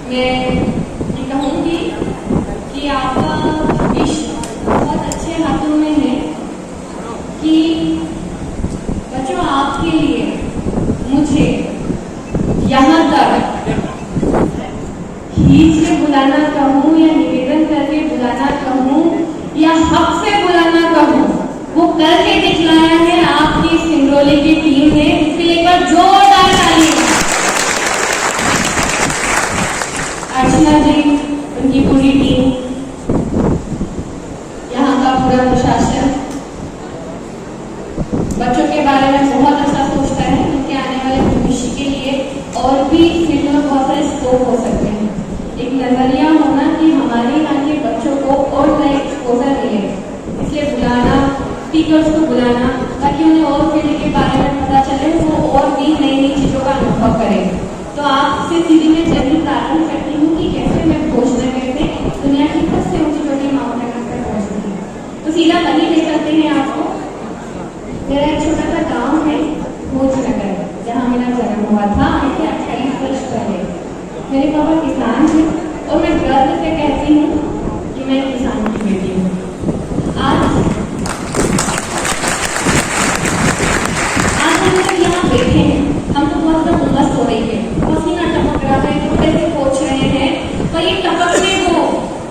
मैं ये कहूँगी कि आपका विश्व बहुत अच्छे हाथों में है कि बच्चों आपके लिए मुझे यहाँ तक खींच के बुलाना कहूँ या निवेदन करके बुलाना कहूँ या हक से बुलाना कहूँ, वो करके दिखलाया है आपकी सिंगरौली की टीम ने। इसके लिए एक बार जोरदार ताली। अर्चना जी, उनकी पूरी टीम, यहाँ का पूरा प्रशासन बच्चों के बारे में बहुत अच्छा सोचता है। उनके आने वाले भविष्य के लिए और भी फील्ड में बहुत सारे स्कोप हो सकते हैं। एक नजरिया होना कि हमारे यहाँ के बच्चों को और नए एक्सपोजर मिले, इसलिए बुलाना, स्पीकर्स को बुलाना ताकि उन्हें और फील्ड के बारे में पता चले, वो और भी नई नई चीज़ों का अनुभव करें। तो आपसे सीधी मैं जल्दी प्रारंभ करती हूँ कि कैसे मैं घोषणा करके दुनिया की सबसे ऊंची चोटी माउंट एवरेस्ट तक पहुँचती हूँ। तो सीधा वहीं ले चलते हैं आपको। मेरा एक छोटा सा गाँव है भोजनगर, जहाँ मेरा जन्म हुआ था आज से 28 वर्ष पहले। मेरे पापा किसान थे और मैं गर्व से कहती हूँ कि मैं किसान की बेटी हूँ। आज हम लोग यहाँ बैठे हैं, हम तो बहुत ज़्यादा उमस हो रही है, पसीना टपक रहा है, थोड़े से सोच रहे हैं, पर ये टपकने को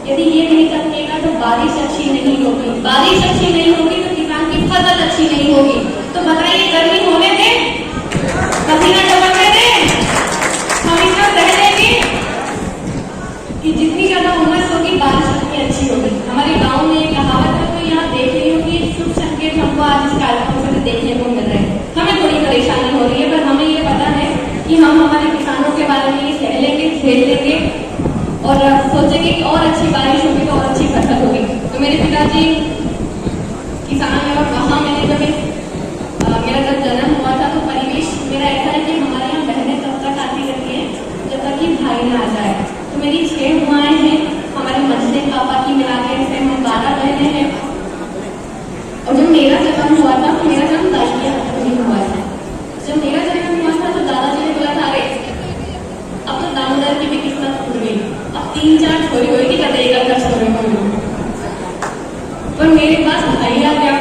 यदि ये नहीं टपकेगा तो बारिश अच्छी नहीं होगी, बारिश अच्छी नहीं होगी तो किसान की फसल अच्छी नहीं होगी। तो बताइए गर्मी होने दें, पसीना टपकने दें, हम इतना सह लेंगे कि जितनी ज्यादा उमस होगी बारिश उतनी अच्छी होगी। हमारे गांव में एक कहावत है, तो यहाँ देख रही हूँ कि शुभ संकेत हमको आज इस कार्यक्रम से देखने को मिल रहे हैं। हमें थोड़ी परेशानी हो रही है, पर हमें ये पता है कि हम हमारे किसानों के बारे में ये सह लेंगे, झेल लेंगे और सोचेंगे कि और अच्छी बारिश होगी तो और अच्छी फसल होगी। तो मेरे पिताजी किसान है और वहाँ मैंने मेरा जब जन्म हुआ था तो परिवेश मेरा ऐसा है कि हमारे यहाँ बहनें तब तक आती रहती हैं जब तक कि भाई ना आ जाए। तो मेरी 6 बुआएं हैं, हमारे मझले पापा की मिला के से हम 12 बहनें हैं। और जब मेरा जन्म हुआ था तो मेरा जन्म दादी के हाथ में हुआ था। जब मेरा जन्म हुआ था तो दादाजी ने बोला था, अरे अब तो दामोदर की भी किस्मत खुल गई, अब 3-4 छोरी होगी कभी एक छोरी होगी। पर मेरे पास भैया गया,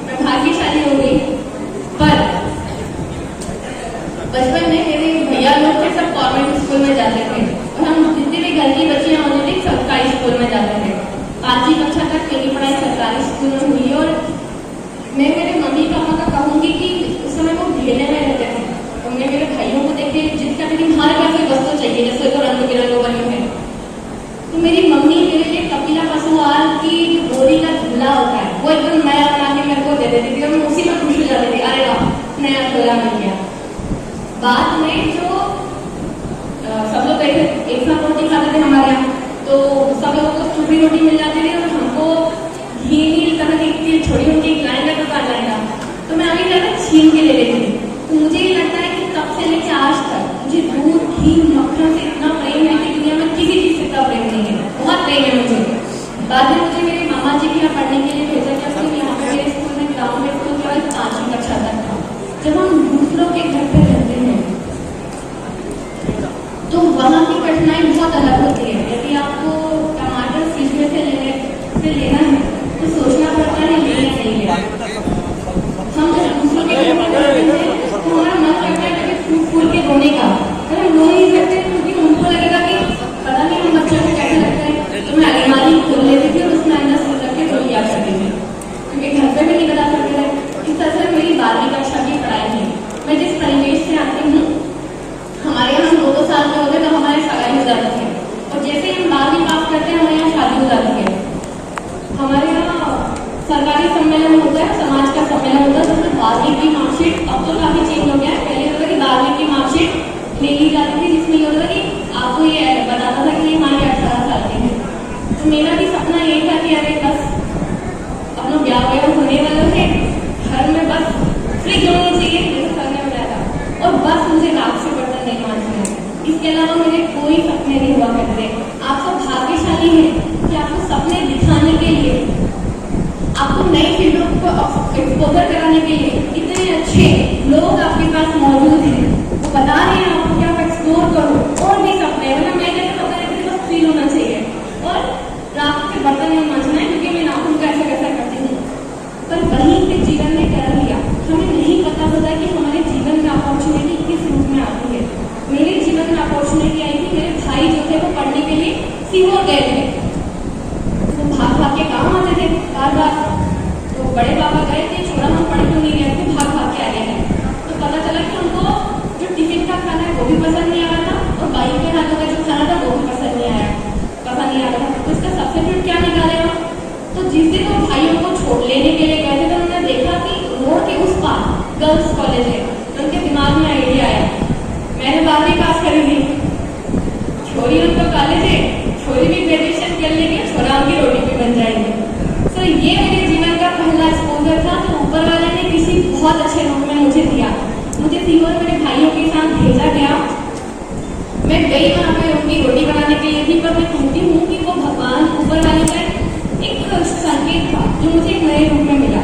मैं भाग्यशाली हो गई। पर बचपन में मेरे भैया लोग थे सब गवर्नमेंट स्कूल में जाते थे और हम जितने भी घर की बच्चियां होती थी सरकारी स्कूल में जाते थे। 5वीं कक्षा तक मेरी पढ़ाई सरकारी स्कूल में हुई और मैं मेरे मम्मी पापा का कहूँगी कि उस समय वो ढेले में रहते थे। उनने मेरे भाइयों को देखे जिसका भी हर घर से वस्तु चाहिए, जैसे तो रंग बिरंगों बनी है। तो मेरी मम्मी मेरे लिए कपिला पशु आहार की बोरी का झूला होता है वो एकदम नया बना के मेरे को दे देती थी और मैं उसी में खुश हो जाती थी, अरे वाह नया झूला मिल गया। बाद में जो सब लोग एक साथ रोटी खाते थे हमारे यहाँ, तो सब लोगों को छोटी रोटी मिल जाती थी और हमको घी नहीं तरह की छोटी रोटी खिलाएंगे तो खा जाएगा। तो मैं अभी ज़्यादा छीन के ले लेती थी। तो मुझे ये लगता है कि तब से लेकर आज तक मुझे दूध घी मक्खन से इतना प्रेम है कि दुनिया में किसी चीज़ से इतना प्रेम नहीं है, बहुत प्रेम है मुझे। बाद में मुझे मेरे मामा जी के यहाँ पढ़ने के लिए भेजा गया, फिर यहाँ पे मेरे स्कूल में गाँव में स्कूल केवल 5वीं कक्षा तक था। जब हम दूसरों के घर पे रहते हैं तो वहाँ की कठिनाई बहुत अलग होती है। यदि आपको टमाटर फ्रिज में से लेना है तो सोचना पड़ता है लेना नहीं लेना। हम जब दूसरों के घर में रहते हैं तो हमारा मन करता है कि फूल के रोने का, अगर हम रो नहीं सकते क्योंकि उनको लगेगा कि पता नहीं हम बच्चों को कैसे लगता है। तो मैं अलमारी खोल लेती थी और उसमें अंदर से रख के रो लिया करती थी क्योंकि घर पे भी नहीं बता सकते थे। इस तरह से मेरी 12वीं कक्षा की पढ़ाई है। मैं जिस परिवेश से आती हूँ, हमारे यहाँ 2-2 साल में होते तो हमारे सगाई हो जाती है और जैसे हम 12वीं पास करते हैं हमारे यहाँ शादी हो जाती है। हमारे यहाँ सरकारी सम्मेलन होता है, समाज का सम्मेलन होता है, जिसमें 12वीं की मार्कशीट, अब तो काफी चेंज हो गया है। पहले होता कि 12वीं की मार्कशीट ले ली जाती थी जिसमें ये होता कि आपको ये बताता था कि हाँ ये 18 साल के हैं। तो मेरा भी सपना यही था कि अरे बस अपना ब्याह होने वाला है, घर में बस फ्रिज होनी चाहिए जैसे करने वाला था और बस मुझे नाक से बर्तन नहीं मांझने हैं। इसके अलावा मेरे कोई सपने नहीं हुआ करते। आप सब भाग्यशाली हैं कि आपको सपने दिखाने के लिए, आपको नई फील्डों को एक्सपोजर कराने के लिए इतने अच्छे लोग आपके पास मौजूद हैं। वो बता रहे हैं आपको कि आप एक्सप्लोर करो और भी सपने, मतलब मैं जैसे सपने भी पसंद नहीं आ रहा था, और बाई के हाथों का जो खाना था वो भी पसंद नहीं आ रहा था। तो इसका सब्स्टिट्यूट क्या निकालेगा? तो जिस दिन वो भाइयों को छोड़ लेने के लिए गए थे तो उन्होंने देखा कि रोड के उस पार गर्ल्स कॉलेज है। तो उनके दिमाग में आइडिया आया, मैंने 12वीं पास करी थी, छोरी उनको कॉलेज है, छोरी भी ग्रेजुएशन कर लेगी, छोरा उनकी रोटी भी बन जाएगी। तो ये मेरे जीवन का पहला एक्सपोजर था जो ऊपर वाले ने किसी बहुत अच्छे रूप में मुझे दिया। मुझे सीहोर मेरे भाइयों के साथ भेजा गया। मैं गई वहाँ पे उनकी रोटी बनाने के लिए थी, पर मैं कहती हूँ कि वो भगवान ऊपर वाले का एक संकेत था जो मुझे एक नए रूप में मिला।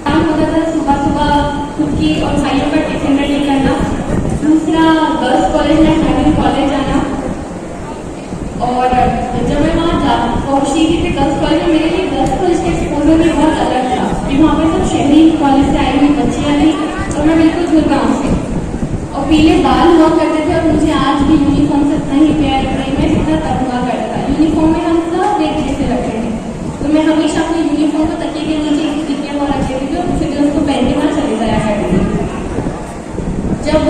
काम होता था सुबह सुबह खुद की और भाइयों का टिफिन रेडी करना, दूसरा गर्ल्स कॉलेज में हायर कॉलेज जाना। और जब मैं वहाँ पहुँची थी गर्ल्स कॉलेज में, मेरे लिए गर्ल्स कॉलेज का एक्सपोजर भी बहुत अलग था। वहाँ पे सब शहरी कॉलेज से आई हुई बच्चियाँ थी और मैं बिल्कुल दूर गाँव से, और पीले बाल हुआ करते थे, और मुझे आज भी यूनिफॉर्म से इतना ही प्यार में इतना तब हुआ करता था। यूनिफॉर्म में हम सब एक जैसे रखे थे, तो मैं हमेशा अपने यूनिफॉर्म को तकिए के नीचे टिके हुआ रखती थी और फिर उसको पहन के वहाँ चले जाया करती थी। जब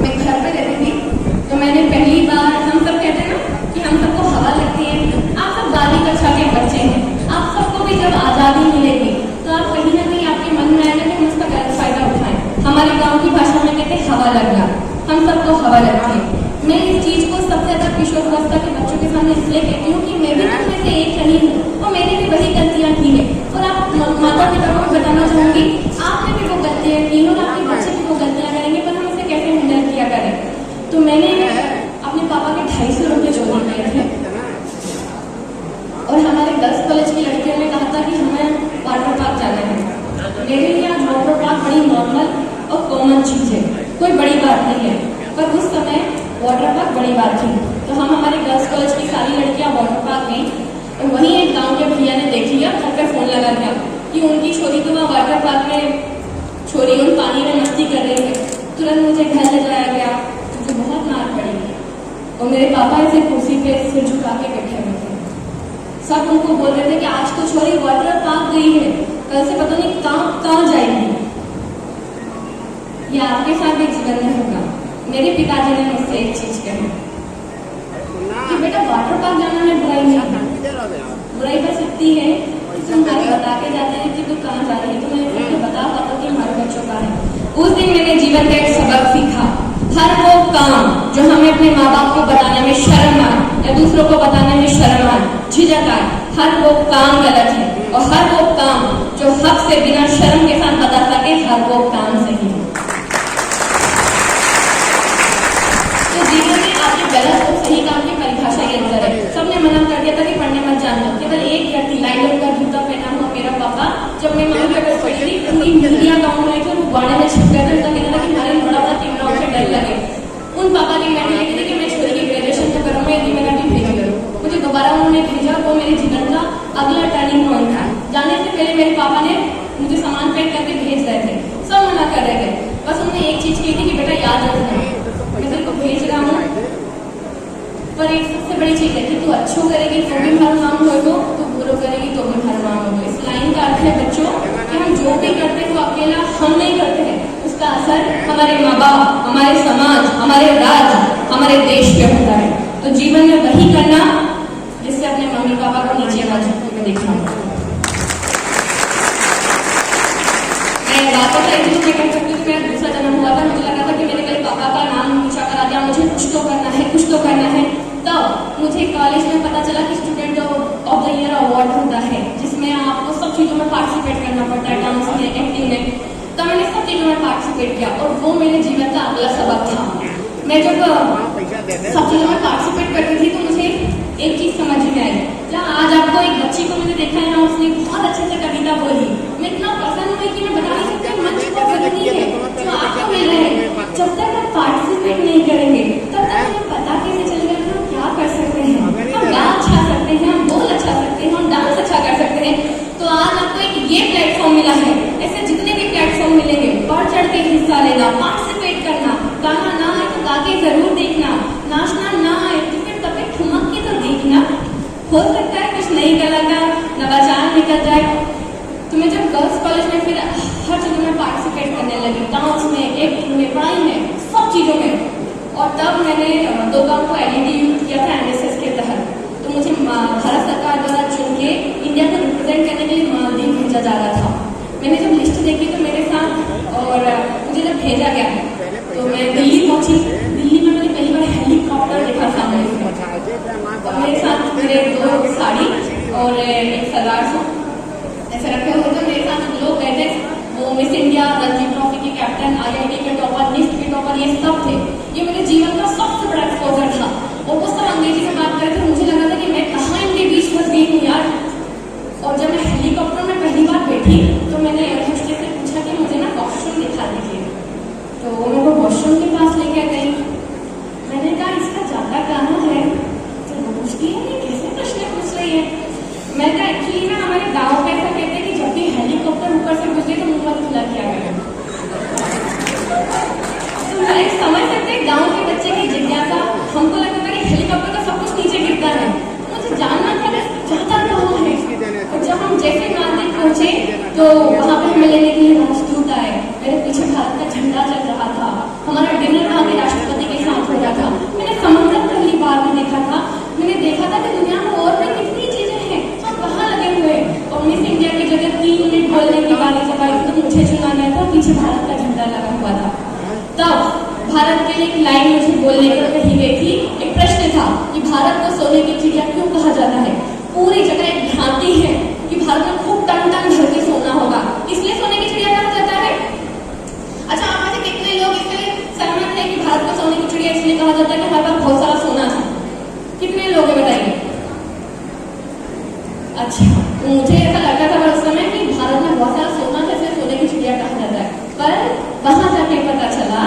मैं घर पे रहती थी तो मैंने पहली बार, हम सब कहते हैं ना कि हम सबको हवा लगती है, आप सब 12वीं कक्षा के बच्चे हैं, आप सबको भी जब आज़ादी मिलेगी तो आप कहीं ना कहीं आपके मन में आएगा कि हम उसका गलत फायदा उठाएं। हमारे गांव की भाषा में कहते हैं हवा लगना, हम सबको हवा लगती है। मैं इस चीज़ को सबसे ज़्यादा किशोरावस्था के बच्चों के सामने इसलिए कहती हूँ कि मैं भी तुम में से एक रही हूँ और मैंने भी वही गलतियाँ की है, और आप माता पिता को बताना चाहूँगी आपने भी वो गलतियाँ की और आपके बच्चे भी वो गलतियाँ करेंगे, पर हम इसे कैसे हैंडल किया करें। तो मैंने अपने पापा के 250 रुपये जोड़ दिए थे, और हमारे गर्ल्स कॉलेज की लड़कियों ने कहा था कि हमें वाटर पार्क जाना है। मेरे लिए आज वाटर पार्क बड़ी नॉर्मल और कॉमन चीज़ है, कोई बड़ी बात नहीं है, पर उस समय वाटर पार्क बड़ी बात थी। तो हम हमारे गर्ल्स कॉलेज की सारी लड़कियां वाटर पार्क गई, और वहीं एक गांव के भैया ने देख लिया, घर पे फ़ोन लगा दिया कि उनकी छोरी तो वहाँ वाटर पार्क में छोरी उन पानी में मस्ती कर रही है। तुरंत मुझे घर ले जाया गया, मुझे बहुत मार पड़ी, और मेरे पापा ऐसे कुर्सी पे सिर झुका के बैठे हुए थे। सब उनको बोल रहे थे कि आज तो छोरी वाटर पार्क गई है, कल से पता नहीं कहाँ जाएगी। ये आपके साथ भी जीवन में होगा। मेरे पिताजी ने मुझसे एक चीज कही कि बेटा वाटर पार्क जाना में बुराई नहीं है, बुराई कर सकती है तुम्हारे बता के जाते हैं कि तू कहाँ जा रही है, तुम्हें बता पाता कि हमारे बच्चों का है। उस दिन मैंने जीवन का एक सबक सीखा, हर वो काम जो हमें अपने माँ बाप को बताने में शर्म आए या दूसरों को बताने में शर्म आए, झिझक आए, हर वो काम गलत है, और हर वो काम जो हक से बिना शर्म के साथ बता सके, हर वो काम सही है। तो जीवन में आपके गलत और सही काम की परिभाषा के अंदर है। सबने मना कर दिया था कि पढ़ने मत जाना, केवल एक व्यक्ति लाइलॉन का जूता पहना हुआ मेरा पापा, जब मैं मम्मी को पढ़ी थी पूरी मीडिया गाँव में थे, वो गाने में छिप गए थे, उनका कहना था कि हमारे बड़ा बड़ा कैमरा उसे डर लगे। उन पापा की मेंटालिटी थी कि मैं छोरी की ग्रेजुएशन तो करूँगा, यदि मेरा भी भेज करूँ। मुझे दोबारा उन्होंने भेजा, वो मेरे जीवन का अगला टर्निंग पॉइंट था। जाने से पहले मेरे पापा ने मुझे सामान पैक करके भेज रहे थे, सब मना कर रहे थे, बस उन्होंने एक चीज़ की थी कि बेटा याद रखना मैं तेरे को भेज रहा हूँ, पर एक सबसे बड़ी चीज़ है कि तू अच्छो करेगी तो भी हर नाम होगा, तू बुरो करेगी तो भी हर नाम होगा। इस लाइन का अर्थ है बच्चों कि हम जो भी करते हैं वो अकेला हम नहीं करते हैं, उसका असर हमारे माँ बाप, हमारे समाज, हमारे राज्य, हमारे देश पे होता है। तो जीवन में वही करना जिससे अपने मम्मी पापा को नीचे ना झुकने में देखना। मैं वापस आई थी, मैं कह सकती हूँ मेरा दूसरा जन्म हुआ था, मुझे लगा था कि मेरे पापा का नाम ऊंचा करा दिया, मुझे कुछ तो करना है, कुछ तो करना है। तब मुझे कॉलेज में पता चला कि student of the year award होता है, जिसमें आपको सब चीज़ों में पार्टिसिपेट करना पड़ता है, डांस में, एक्टिंग में। तब मैंने सब चीज़ों में पार्टिसिपेट किया, और वो मेरे जीवन का अगला सबक था। मैं जब सब चीज़ों में पार्टिसिपेट करती थी तो मुझे एक चीज़ समझ में आई। जहाँ आज आपको एक बच्ची को मैंने देखा है ना, उसने बहुत अच्छे से कविता बोली, मैं इतना पसंद हुई कि मैं बता नहीं सकती, मंच बहुत जरूरी है जो आपको मिल रहे हैं। जब तक हम पार्टिसिपेट नहीं करेंगे तब तक हमें पता कैसे चलेगा कि हम क्या कर सकते हैं। हम गा अच्छा सकते हैं, हम बोल अच्छा सकते हैं, हम डांस अच्छा कर सकते हैं। तो आज आपको एक ये प्लेटफॉर्म मिला है, ऐसे जितने भी प्लेटफॉर्म मिलेंगे बढ़ चढ़ के हिस्सा लेना, पार्टिसिपेट करना। गाना ना आए तो गा के जरूर देखना, नाचना ना आए तो फिर कभी ठुमक के तो देखना, हो सकता है कुछ नई कला का नवाचार निकल जाए। तो मैं जब गर्ल्स कॉलेज में फिर हर चीज़ 2 काम को एलईडी किया था एमएसएस के तहत। तो मुझे भारत सरकार द्वारा चुन के इंडिया को रिप्रेजेंट करने के लिए मालदीव भेजा जा रहा था। मैंने जब लिस्ट देखी तो मेरे साथ, और मुझे जब भेजा गया तो मैं दिल्ली पहुंची। दिल्ली में मैंने पहली बार हेलीकॉप्टर देखा सामने से, और मेरे साथ मेरे 2 साड़ी और एक सलवार सूट ऐसे रखे हुए थे। मेरे साथ लोग गए थे, वो मिस इंडिया, रणजी ट्रॉफी के कैप्टन, आईआईटी के टॉपर, निफ्ट के टॉपर, ये सब थे। ये मेरे जीवन का सबसे बड़ा एक्सपोजर था। और वो सब अंग्रेजी में बात कर रहे थे, मुझे लगा था कि मैं कहाँ इनके बीच फंस गई हूँ यार। और जब मैं हेलीकॉप्टर में पहली बार बैठी तो मैंने एयर होस्टेस से पूछा कि मुझे ना वॉशरूम दिखा दीजिए। तो वो मेरे को वॉशरूम के पास लेके गई। मैंने कहा इसका जाता कहाँ है? तो वो पूछती है ये कैसे प्रश्न पूछ रही है। मैं कहा एक्चुअली ना हमारे गाँव में ऐसा कहते हैं कि जब भी हेलीकॉप्टर ऊपर से गुजरे तो मुंह मत खुला किया गया। तो मैं समझ सकते गाँव के बच्चे की जिज्ञासा। हमको लगता था कि हेलीकॉप्टर का सब कुछ नीचे गिरता है, मुझे जानना था कि जाता कहाँ है। और जब हम जैसे मालदीव पहुंचे तो वहाँ पे हमें लेने के लिए राजदूत आए। मेरे पीछे भारत का झंडा चल रहा था। हमारा डिनर वहाँ के राष्ट्रपति के साथ हो रहा था। मैंने समुद्र पहली बार में देखा था। मैंने देखा था कि दुनिया में और भी कितनी चीजें हैं, सब वहाँ लगे हुए। और मिस इंडिया की जगह 3 मिनट बोलने की बारी जब आई तो मुझे चुना गया था, पीछे भारत का झंडा लगा हुआ था। तब भारत के लिए एक लाइन मुझे बोलने को कही गई थी। एक प्रश्न था कि भारत को सोने की चिड़िया क्यों कहा जाता है। पूरी जगह एक भ्रांति है कि भारत में खूब टन टन भर के सोना होगा, इसलिए सोने की चिड़िया कहा जाता है। अच्छा, आप में से कितने लोग इसके लिए सहमत हैं कि भारत को सोने की चिड़िया इसलिए कहा जाता है कि हमारे पास बहुत सारा सोना था? कितने लोग हैं बताइए? अच्छा, तो मुझे ऐसा लगता था उस समय कि भारत में बहुत सारा सोना था इसलिए सोने की चिड़िया कहा जाता है। पर वहां जाके पता चला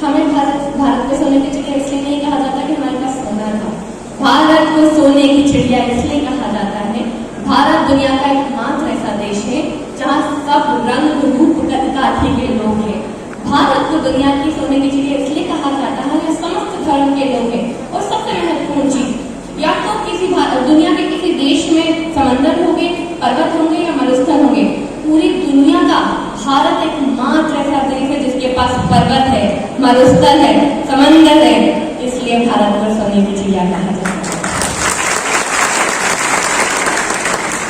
हमें भारत को सोने की चिड़िया इसलिए नहीं कहा जाता कि हमारे पास सोना था। भारत को सोने की चिड़िया इसलिए कहा जाता है, भारत दुनिया का एकमात्र ऐसा देश है जहाँ सब रंग रूप जाति के लोग हैं। भारत को दुनिया की सोने की चिड़िया इसलिए कहा जाता है यहाँ समस्त धर्म के लोग हैं। और सबसे महत्वपूर्ण चीज, या तो किसी दुनिया के किसी देश में समंदर होंगे, पर्वत होंगे या मरुस्थल होंगे, पूरी दुनिया का भारत एकमात्र ऐसा देश है जिसके पास पर्वत है, मरुस्थल है, समंदर है, इसलिए भारत को सोने की चिड़िया कहा जाता है।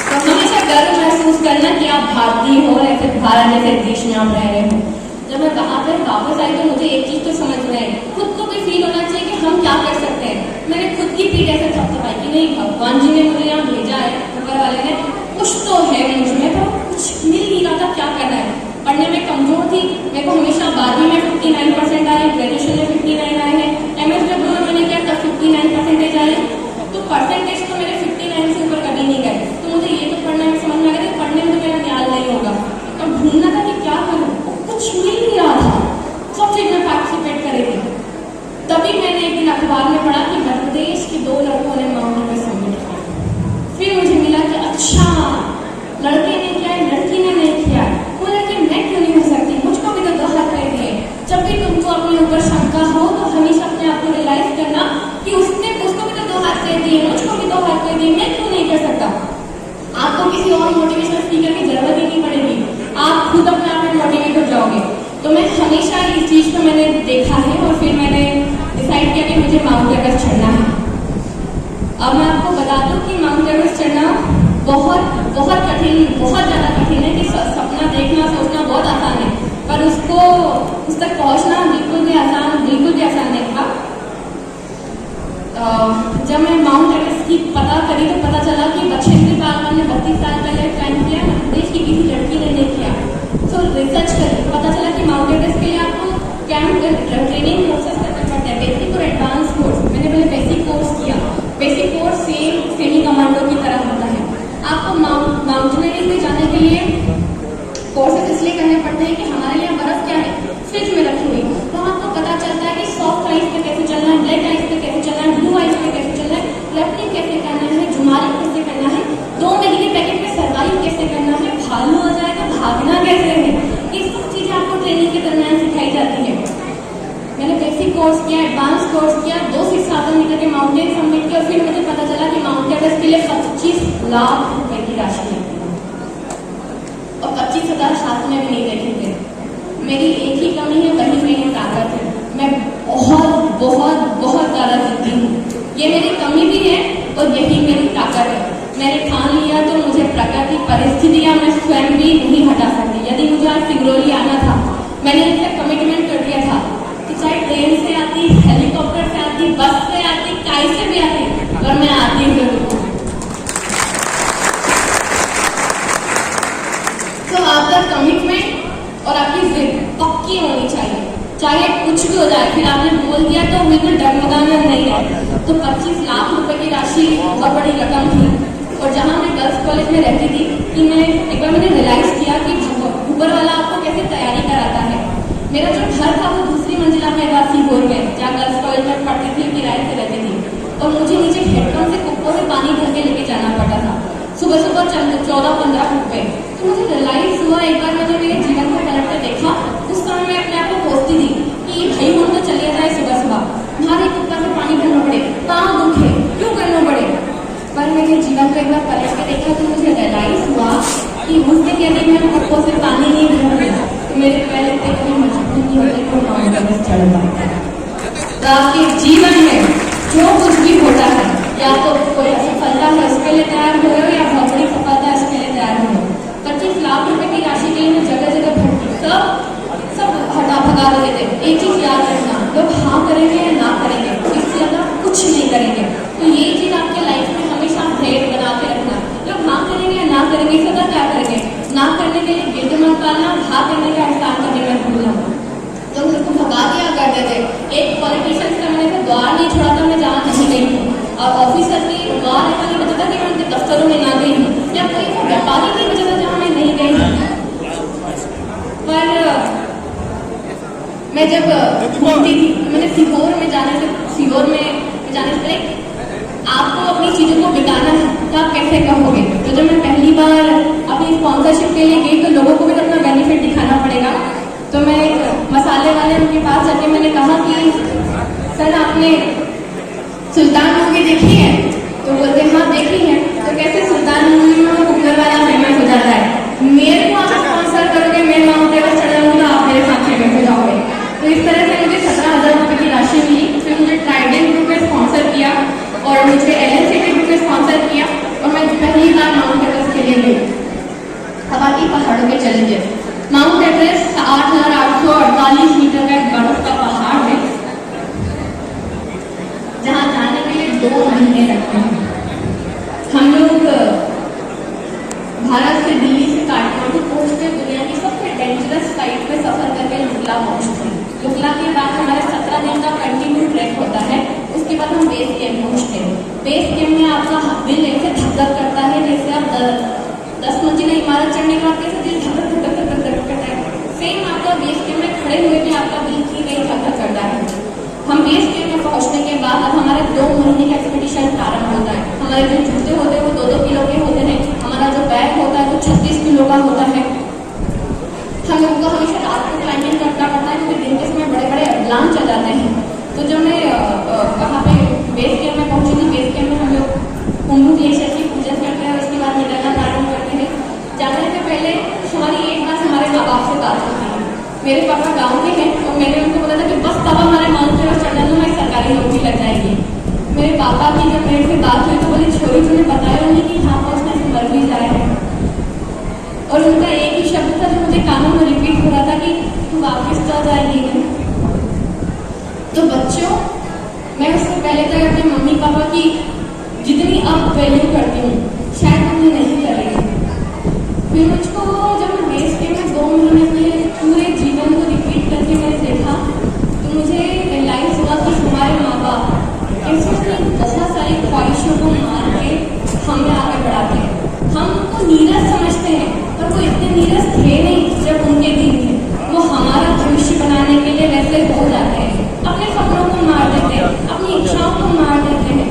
तो हमेशा गर्व महसूस करना कि आप भारतीय हो, ऐसे भारत जैसे देश में आप रह रहे हो। जब मैं वहां पर वापस आई तो मुझे एक चीज तो समझ में आई, खुद को भी फील होना चाहिए कि हम क्या कर सकते हैं। मैंने खुद की पीठ ऐसे थपथपाई कि नहीं, भगवान जी ने मुझे यहाँ भेजा है, ऊपर वाले ने कुछ तो है मुझ में, पर कुछ मिल नहीं रहा था, क्या करना है। पढ़ने में कमजोर थी, मेरे को हमेशा 12वीं में 59% आए, ग्रेजुएशन में 59 आए हैं, MSW में मैंने किया तब 59% आए। तो परसेंटेज तो मेरे 59 से ऊपर कभी नहीं गए। तो मुझे ये तो पढ़ने में समझ में आ गया था, पढ़ने में तो मेरा ख्याल नहीं होगा। और ढूंढना था कि क्या करूँ, कुछ मिल नहीं रहा था। सब चीज में पार्टिसिपेट करेगी। तभी मैंने एक दिन अखबार में पढ़ा कि मध्य प्रदेश के 2 लड़कों ने माउंट एवरेस्ट सबमिट किया। फिर मुझे मिला कि अच्छा, लड़के ने किया है, लड़की ने नहीं किया। वो लड़की मैं क्यों नहीं हो सकती, मुझको भी तो 2 हाथ कर दिए। जब भी तुमको अपने ऊपर शंका हो तो हमेशा अपने आप को रियलाइज करना कि उसको भी तो 2 हाथ कर दिए, मुझको भी 2 हाथ कर दिए, मैं क्यों नहीं कर सकता। आपको किसी और मोटिवेशनल स्पीकर की जरूरत ही नहीं पड़ेगी, आप खुद अपने आप में मोटिवेट हो जाओगे। तो मैं हमेशा इस चीज को मैंने देखा है और फिर मैंने डिसाइड किया कि मुझे माउंट एवरेस्ट चढ़ना है। अब मैं आपको बता दूं कि माउंट एवरेस्ट चढ़ना बहुत बहुत कठिन, बहुत ज्यादा कठिन है। कि सपना देखना, सोचना बहुत आसान है, पर उस तक पहुंचना बिल्कुल भी आसान नहीं था। जब मैं माउंट एवरेस्ट की पता करी तो पता चला कि बछेंद्री पाल ने 32 साल पहले क्लाइंब किया, देश की किसी लड़की ने नहीं किया। तो रिसर्च करी, पता चला कि माउंट एवरेस्ट के लिए आपको कैंप ट्रेनिंग कोर्सेस करना पड़ता है, बेसिक और एडवांस कोर्स। मैंने पहले बेसिक कोर्स किया। बेसिक कोर्स सेमी कमांडो की तरह होता है। आपको माउंटेनियरिंग में जाने के लिए कोर्सेस इसलिए करने पड़ते हैं कि हमारे यहाँ बर्फ क्या है, फ्रिज में रखी हुई। तो आपको पता चलता है कि सॉफ्ट आइस पे कैसे चलना है, ब्लैक आइस पे कैसे चलना है, ब्लू आइस पे कैसे चलना है, लेफ्टिंग कैसे करना है, जुमारी कैसे करना है, 2 मैगी के पैकेट पे सर्वाइव कैसे करना है, भालू आ जाए तो भागना कैसे है। ये सब चीजें आपको ट्रेनिंग के दरमियान सिखाई जाती है। मैंने बेसिक कोर्स किया, एडवांस कोर्स किया, 260,000 मीटर के माउंटेन सबमिट किया। फिर मुझे पता चला कि माउंट एवरेस्ट के लिए 25 लाख रुपए की राशि लगती है और 25,000 हाथ में भी नहीं देखे थे। मेरी एक ही कमी है, वही मेरी ताकत है। मैं बहुत बहुत मैंने ठान लिया तो मुझे प्रकृति परिस्थितियां मैं स्वयं भी नहीं हटा सकती। यदि मुझे आज सिंगरौली आना था, मैंने इससे कमिटमेंट कर दिया था कि चाहे ट्रेन से आती, हेलीकॉप्टर से आती, बस से आती, काई से भी आती, और मैं आती जरूर। तो आपका कमिटमेंट और आपकी जिद पक्की होनी चाहिए, चाहे कुछ भी हो जाए। फिर आपने बोल दिया तो बिल्कुल डगमगाना नहीं है। तो 25 लाख रुपए की राशि बहुत बड़ी रकम थी। और जहाँ मैं गर्ल्स कॉलेज में रहती थी कि मैंने रियलाइज किया कि ऊपर वाला आपको कैसे तैयारी कराता है। मेरा जो घर था वो दूसरी मंजिला में था सीहोर में, जहाँ गर्ल्स कॉलेज में पढ़ती थी, किराए से रहती थी। और मुझे नीचे हेडपंप से कुप्पों में पानी भर के लेके जाना पड़ता था, सुबह सुबह 14-15 कुप्पे। तो मुझे रियलाइज हुआ एक बार मैंने मेरे जीवन को पलट कर देखा। उस समय मैं अपने आप को कोसती थी कि ये भाई हम तो चले जाए सुबह सुबह, भारी कुत्ता में पानी भरना पड़े, पाँव दुखे, क्यों करना पड़े। पर मैंने जीवन को एक बार पलट के देखा तो मुझे रियलाइज हुआ कि उस दिन यदि मैं कुत्तों से पानी नहीं भरूंगी तो मेरे पैर इतने कभी मजबूत नहीं होते तो माउंट एवरेस्ट चढ़ पाऊंगा। तो आपके जीवन में जो कुछ भी होता है, या तो कोई असफलता है उसके लिए तैयार हो या बहुत बड़ी सफलता है उसके लिए तैयार हो। 25 लाख रुपए की राशि के लिए मैं जगह जगह भटकी, सब हटा भगा रहे थे। एक चीज याद रखना, लोग हाँ करेंगे या ना करेंगे, इससे ज्यादा कुछ नहीं करेंगे। तो ये चीज आपके लाइफ में हमेशा ध्येय बना के रखना। लोग हाँ करेंगे या ना करेंगे, इससे ज्यादा क्या करेंगे। ना करने के लिए गिल्ट मत पालना, हाँ करने का एहसान करने में भूलना। लोग उसको भगा दिया करते थे। एक पॉलिटिशियन का मैंने तो द्वार नहीं छोड़ा था मैं जहाँ नहीं गई हूँ, और ऑफिसर की द्वार ऐसा नहीं बचा था कि मैं उनके दफ्तरों में ना गई हूँ, या कोई व्यापारी नहीं बचा था जहाँ मैं नहीं गई हूँ। पर मैं जब घूमती थी, मैंने सीहोर में जाने से पहले आपको अपनी चीजों को बिकाना है तो आप कैसे कहोगे। तो जब मैं पहली बार अपनी स्पॉन्सरशिप के लिए गई तो लोगों को भी तो अपना बेनिफिट दिखाना पड़ेगा। तो मैं एक मसाले वाले उनके पास जाके मैंने कहा कि सर आपने सुल्तान मूवी देखी है? तो बोलते हाँ देखी है। तो कैसे सुल्तान मूवी में वो कुकर वाला फेमस हो जाता है, मेरे को आप स्पॉन्सर करोगे, मैं माउंट एवरेस्ट चढ़ाऊंगी तो आप मेरे साथ फेमस हो जाओगे। तो इस तरह से मुझे 17,000 रुपए की राशि मिली। फिर मुझे ट्राइडेंट ग्रुप ने स्पॉन्सर किया और मुझे LNCT ग्रुप ने स्पॉन्सर किया और मैं पहली बार माउंट एवरेस्ट के लिए गई। अब आती पहाड़ों के चैलेंजेस। माउंट एवरेस्ट 8,848 मीटर का एक बर्फ का पहाड़ है जहाँ जाने के लिए 2 महीने लगते हैं। हम लोग भारत से दिल्ली से काठमांडू पहुंचते दुनिया की सबसे डेंजरस फ्लाइट पे सफर करके लुकला पहुंचते हैं। लुकला के बाद हमारे 17 दिन का कंटिन्यू ट्रैक होता है। उसके बाद हम बेस कैंप पहुंचते हैं। बेस कैंप में आपका दिल ऐसे धक धक करता है जैसे आप 10 मंजिला इमारत चढ़ने के बाद कैसे दिल धक धक धक धक धक करता है, सेम आपका बेस कैंप में खड़े हुए भी आपका दिल की नहीं धक धक करता है। हम बेस कैंप में पहुंचने के बाद अब हमारे 2 महीने का एक्सपीडिशन प्रारंभ होता है। हमारे जो जूते होते हैं वो 2-2 किलो के होते हैं, हमारा जो बैग होता है वो 36 किलो का होता है। हम लोगों को हमेशा रात को क्लाइंबिंग करना पड़ता है क्योंकि दिन के समय बड़े बड़े अवलांच आ जाते हैं। तो जब मैं वहाँ पे बेस कैंप में पहुंची थी, बेस कैंप में हम लोग कुंभ ग्लेशियर की पूजन करते हैं, उसके बाद निकलना प्रारंभ करते हैं। जाने से पहले हमारी एक बात हमारे माँ बाप से बात होती है। मेरे पापा गाँव के हैं और मैंने उनको बोला था कि बस तब हमारे माउंट एवरेस्ट चढ़ना तो हमारी सरकारी नौकरी लग जाएगी। मेरे पापा की जब मेरे से बात हुई तो बोले छोरी तुमने बताया नहीं कि हाँ पहुँचने से मर भी जाए है। और उनका एक ही शब्द था जो मुझे कानों में रिपीट हो रहा था कि तू वापस तो आ जाएगी। तो बच्चों, मैं उससे पहले तक अपने मम्मी पापा की जितनी अब वैल्यू करती हूँ शायद उतनी नहीं करेगी। फिर मुझको जब मैं बेस कैंप में 2 महीने के पूरे जीवन को रिपीट करके मैंने देखा तो मुझे रियलाइज हुआ कि हमारे माँ बाप कैसे अपनी बहुत सारी ख्वाहिशों को मार के हमें आगे बढ़ाते हैं। हम उनको नीरस समझते हैं पर वो इतने नीरस थे नहीं जब उनके दिन थे। वो हमारा भविष्य बनाने के लिए वैसे हो जाते हैं, अपने सपनों को मार देते हैं, अपनी इच्छाओं को मार देते हैं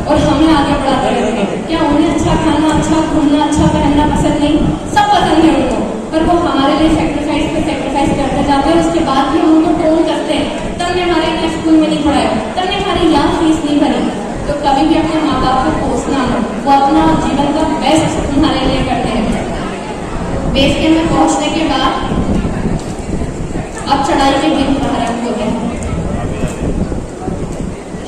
और हमें आगे बढ़ाते रहते हैं। क्या उन्हें अच्छा खाना, अच्छा घूमना, अच्छा पहनना पसंद नहीं? सब पसंद है उनको, पर वो हमारे लिए सेक्रीफाइस पे सेक्रीफाइस करते जाते हैं। उसके बाद भी हम उनको फोन करते हैं, तब ने हमारे इतने स्कूल में नहीं पढ़ाया, तब ने हमारी यहाँ फीस नहीं भरी। तो कभी भी अपने माँ बाप को कोसना मत, वो अपना जीवन का बेस्ट तुम्हारे लिए करते हैं। बेस कैंप में पहुँचने के बाद अब चढ़ाई के दिन प्रारंभ हो गए।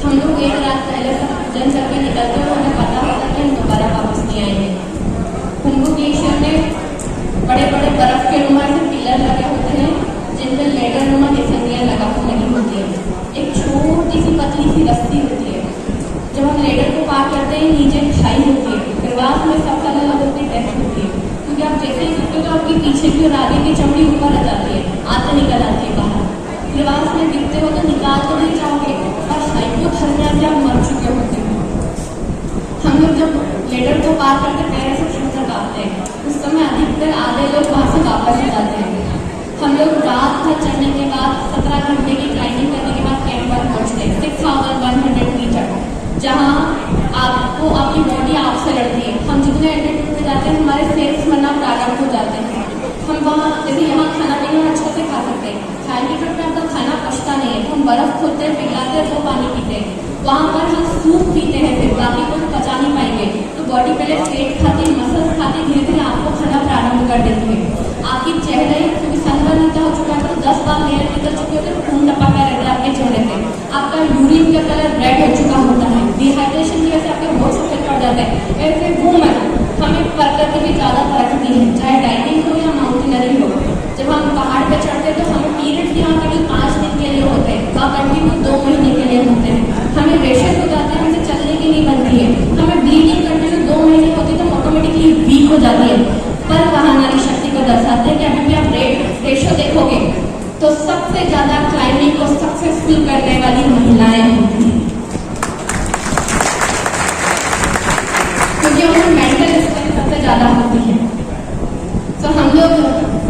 हम लोग एक रात पहले पूजन करके निकलते हैं, हमें पता होता है कि हम दोबारा ग्लेशियर में बड़े बड़े बर्फ के नुमा से पिलर लगे होते हैं जिन पर लेडर नुमा निशानियाँ लगी होती है। एक छोटी सी पतली सी रस्सी होती है। जब हम लेडर को पार करते हैं नीचे खाई होती है। प्रवास में सबसे लोगों की डेथ होती है, क्योंकि आप जैसे ही सकते हो तो आपकी पीछे की और आगे की चमड़ी ऊपर आ जाती है, आते निकल आती है बाहर। प्रवास में दिखते हो तो निकाल तो नहीं जाओगे और हाइपोथर्मिया से आप मर चुके होते हो। हम लोग जब लेडर को पार करके पैर से छूट आते हैं उस समय अधिकतर आधे लोग वहाँ से वापस आ जाते हैं। हम लोग रात भर चढ़ने के बाद 17 घंटे की क्लाइंबिंग करने के बाद कैंप पर पहुँचते हैं 6100 मीटर, जहाँ आपको आपकी बॉडी आपसे लड़ती है। हम जितने एल्टीट्यूड पे जाते हैं हमारे सेल्स मरना प्रारंभ हो जाते हैं। हम वहाँ जैसे यहाँ खाना पीना अच्छे से खा सकते हैं, एल्टीट्यूड पे आपका खाना पचता नहीं है, हम बर्फ खोलते हैं, पिघलाते हैं, तो पानी पीते हैं। वहाँ पर हम सूप पीते हैं, फिर बाकी कुछ पचा नहीं पाएंगे तो बॉडी पहले पेट खाती है, मसल्स खाती, धीरे धीरे आपको खाना प्रारंभ कर देती है। आपकी चेहरे क्योंकि सनबर्न नीचा हो चुका है तो 10 बार लेयर निकल चुकी होती है, खून टपका रहता है आपके चेहरे पे, आपका यूरिन का कलर रेड हो चुका होता है, डिहाइड्रेशन की वजह से आपके होठ सफेद पड़ जाते हैं। ऐसे वूमन हमें प्रकृति भी ज़्यादा परखती है, चाहे डाइटिंग हो या माउंटेनरी हो। जब हम पहाड़ पे चढ़ते हैं तो हमें पीरियड्स यहाँ कभी 5 दिन के लिए होते हैं, वहाँ कंटिन्यू 2 महीने के लिए होते हैं। हमें रेशेस हो जाते हैं, हमसे चलने की नहीं बनती है, हमें ब्लीडिंग कंटिन्यू 2 महीने होती है तो ऑटोमेटिकली वीक हो जाती है। पर वहाँ हमारी शक्ति को दर्शाते हैं कि अभी भी आप रेशो देखोगे तो सबसे ज्यादा क्लाइंबिंग को सक्सेसफुल करने वाली महिलाएं होती हैं, क्योंकि उनमें मेंटल स्ट्रेंथ सबसे ज्यादा होती है। तो हम लोग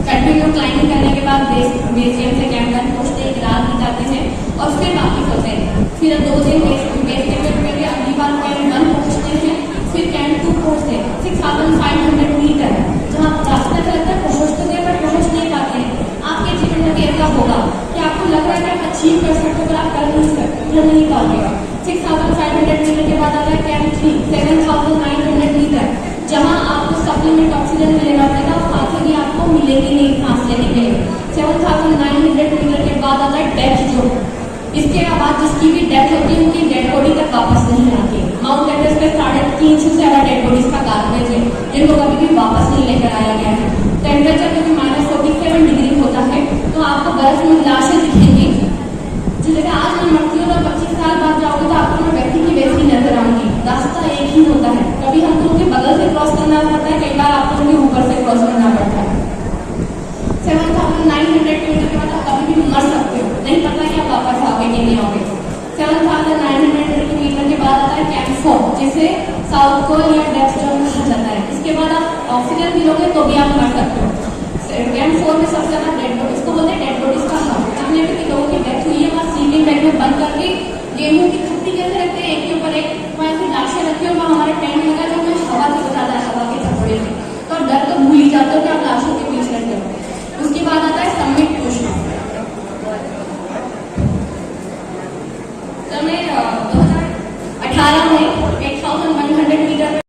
कंटिन्यू क्लाइंबिंग करने के बाद बेस कैंप से कैंप पर पहुँचते एक रात बिताते हैं और फिर वापिस होते हैं। फिर 2 दिन बेस कैंप में अगली बार कैंप 1 पहुँचते हैं, फिर कैंप 2 पहुँचते हैं 6500 मीटर, जहाँ रास्ता से लगता है पहुँच तो गए पर पहुँच नहीं पाते हैं। आपके जीवन में भी ऐसा होगा कि आपको लग रहा है कि आप अचीव कर सकते हो पर आप कर नहीं पाओगे। 6500 मीटर के बाद आता है कैंप 3 7900 मीटर, जहाँ आपको सप्लीमेंट ऑक्सीजन मिलेगा पड़ेगा, सांसें भी आपको मिलेगी नहीं सांस लेने के लिए। 7900 मीटर के बाद आता है डेथ जोन। इसके बाद जिसकी भी डेथ होती है उनकी डेड बॉडी तक वापस नहीं आती है। माउंट एवरेस्ट पे 350 से ज़्यादा डेड बॉडीज का गार्बेज है जिनको कभी भी वापस नहीं लेकर आया गया है। टेम्परेचर क्योंकि -47 डिग्री होता है तो आपको बर्फ में लाशें दिखेंगी। जो जगह आज मैं मरती हूँ और 25 साल बाद जाओगे तो आपको मैं व्यक्ति की वैसी नजर आऊंगी। रास्ता एक ही होता है, कभी हमको उनके बगल से क्रॉस करना पड़ता है, कई बार आपको उनके ऊपर से क्रॉस करना पड़ता है। 7900 मीटर के बाद आप कभी भी मर सकते हो, नहीं पता कि आप वापस आओगे कि नहीं आओगे। 7900 मीटर के बाद आता है कैंप 4, जिसे साउथ कोल या डेथ जोन कहा जाता है। इसके बाद आप ऑक्सीजन भी लोगे तो भी आप मर सकते हो। कैंप 4 में सबसे ज्यादा डेड बॉडी, इसको बोलते हैं डेड बॉडीज का हब। जितने भी लोगों की डेथ हुई है वहाँ स्लीपिंग बैग में बंद करके गेहूं की खट्टी कैसे रखते हैं एक के ऊपर एक, वहाँ ऐसी लाशें रखी हो, वहाँ हमारा टेंट लगा जो हमें हवा से बचाता है, हवा के थप्पड़े से, तो डर तो भूल ही जाते हो कि आप लाशों के बीच रहते हो। उसके बाद आता है समिट पुश। तो मैं 2018 में 8100